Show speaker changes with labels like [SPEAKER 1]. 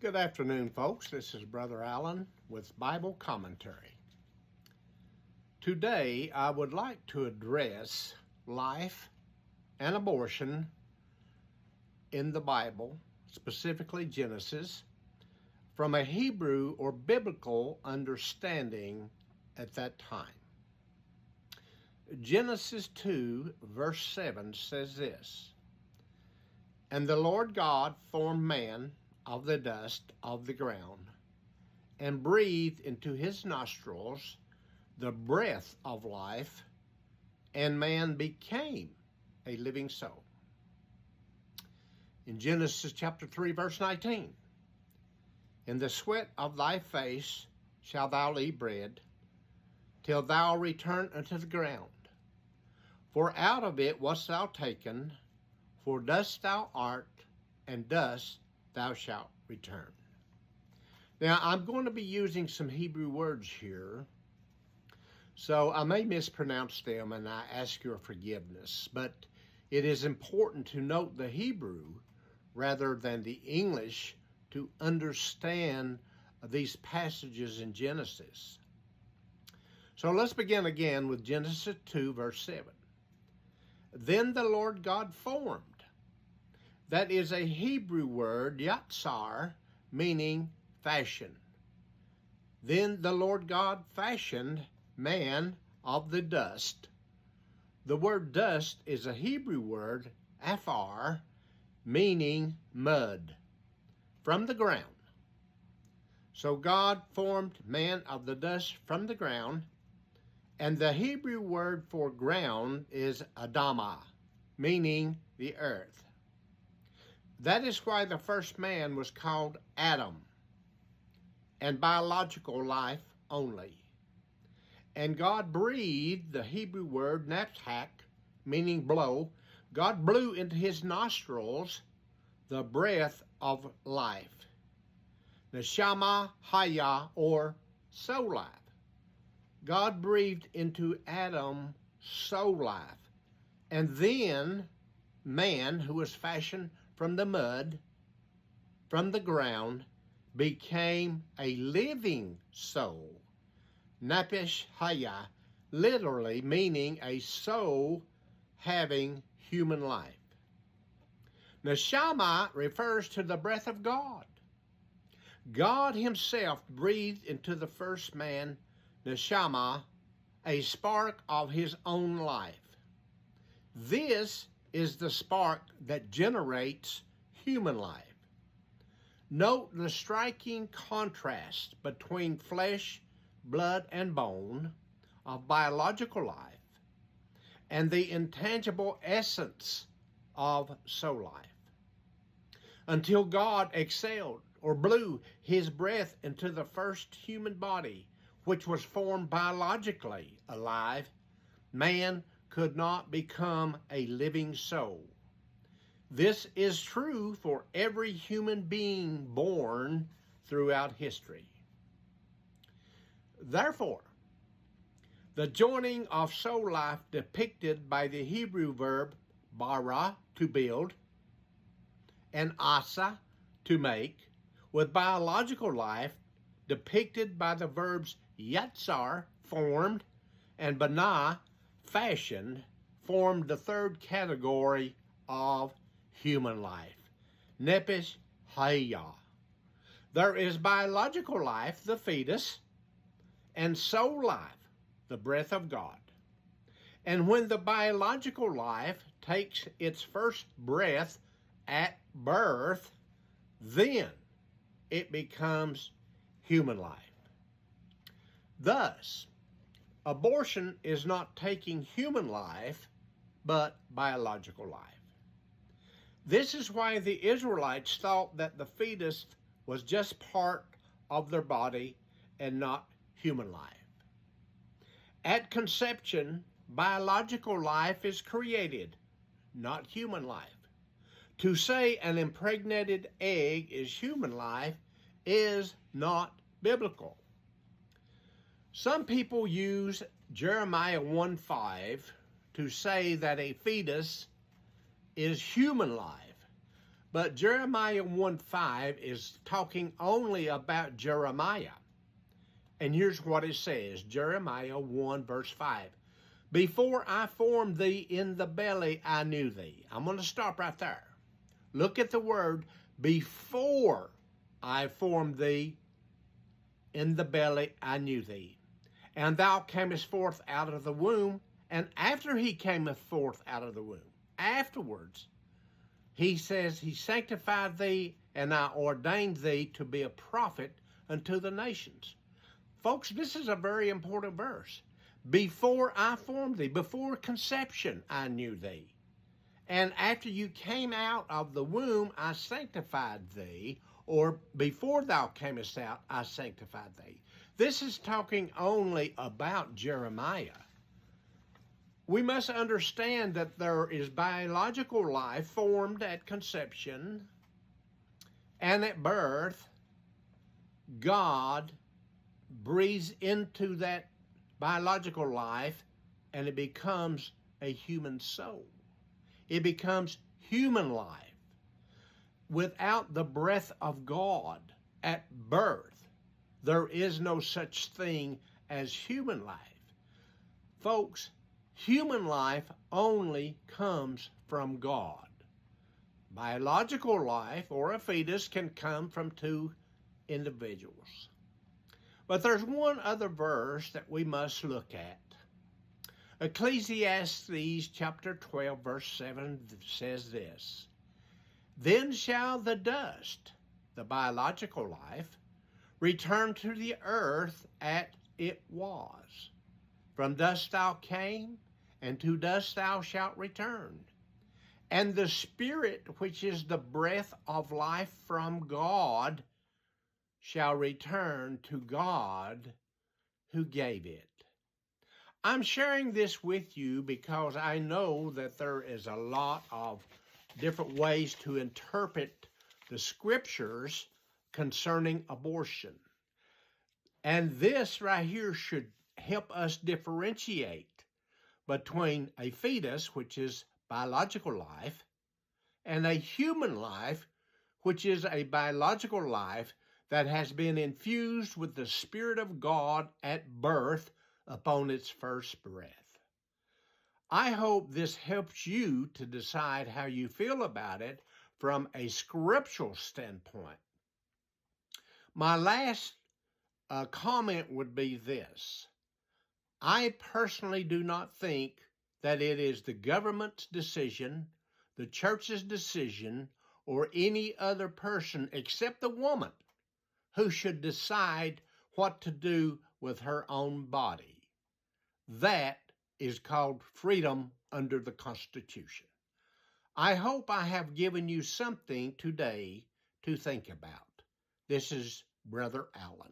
[SPEAKER 1] Good afternoon, folks. This is Brother Allen with Bible Commentary. Today, I would like to address life and abortion in the Bible, specifically Genesis, from a Hebrew or biblical understanding at that time. Genesis 2, verse 7 says this, "And the Lord God formed man of the dust of the ground, and breathed into his nostrils the breath of life, and man became a living soul." In Genesis chapter 3, verse 19, "In the sweat of thy face shalt thou eat bread, till thou return unto the ground. For out of it wast thou taken, for dust thou art, and dust thou shalt return." Now, I'm going to be using some Hebrew words here, so I may mispronounce them, and I ask your forgiveness. But it is important to note the Hebrew rather than the English to understand these passages in Genesis. So let's begin again with Genesis 2, verse 7. "Then the Lord God formed." That is a Hebrew word, yatsar, meaning fashion. "Then the Lord God fashioned man of the dust." The word dust is a Hebrew word, afar, meaning mud, from the ground. So God formed man of the dust from the ground, and the Hebrew word for ground is Adamah, meaning the earth. That is why the first man was called Adam, and biological life only. And God breathed, the Hebrew word naptak, meaning blow. God blew into his nostrils the breath of life, neshama haya, or soul life. God breathed into Adam soul life, and then man, who was fashioned from the mud, from the ground, became a living soul. Napesh haya, literally meaning a soul having human life. Neshama refers to the breath of God. God himself breathed into the first man, neshama, a spark of his own life. This is the spark that generates human life. Note the striking contrast between flesh, blood, and bone of biological life and the intangible essence of soul life. Until God exhaled or blew his breath into the first human body, which was formed biologically alive, man could not become a living soul. This is true for every human being born throughout history. Therefore, the joining of soul life depicted by the Hebrew verb bara, to build, and asa, to make, with biological life depicted by the verbs yatsar, formed, and banah, fashioned, formed the third category of human life, nephesh haya. There is biological life, the fetus, and soul life, the breath of God. And when the biological life takes its first breath at birth, then it becomes human life. Thus, abortion is not taking human life, but biological life. This is why the Israelites thought that the fetus was just part of their body and not human life. At conception, biological life is created, not human life. To say an impregnated egg is human life is not biblical. Some people use Jeremiah 1:5 to say that a fetus is human life, But Jeremiah 1:5 is talking only about Jeremiah. And here's what it says, Jeremiah 1 verse 5. Before I formed thee in the belly, I knew thee. I'm going to stop right there. Look at the word, before I formed thee in the belly, I knew thee. And thou camest forth out of the womb. And after he cameth forth out of the womb, afterwards, he says, he sanctified thee, and I ordained thee to be a prophet unto the nations. Folks, this is a very important verse. Before I formed thee, before conception, I knew thee. And after you came out of the womb, I sanctified thee. Or before thou camest out, I sanctified thee. This is talking only about Jeremiah. We must understand that there is biological life formed at conception, and at birth, God breathes into that biological life, and it becomes a human soul. It becomes human life. Without the breath of God at birth, there is no such thing as human life. Folks, human life only comes from God. Biological life or a fetus can come from two individuals. But there's one other verse that we must look at. Ecclesiastes chapter 12 verse 7 says this, Then shall the dust, the biological life, return to the earth as it was. From dust thou came, and to dust thou shalt return. And the Spirit, which is the breath of life from God, shall return to God who gave it. I'm sharing this with you because I know that there is a lot of different ways to interpret the scriptures concerning abortion. And this right here should help us differentiate between a fetus, which is biological life, and a human life, which is a biological life that has been infused with the Spirit of God at birth upon its first breath. I hope this helps you to decide how you feel about it from a scriptural standpoint. My last comment would be this. I personally do not think that it is the government's decision, the church's decision, or any other person except the woman who should decide what to do with her own body. That is called freedom under the Constitution. I hope I have given you something today to think about. This is Brother Allen.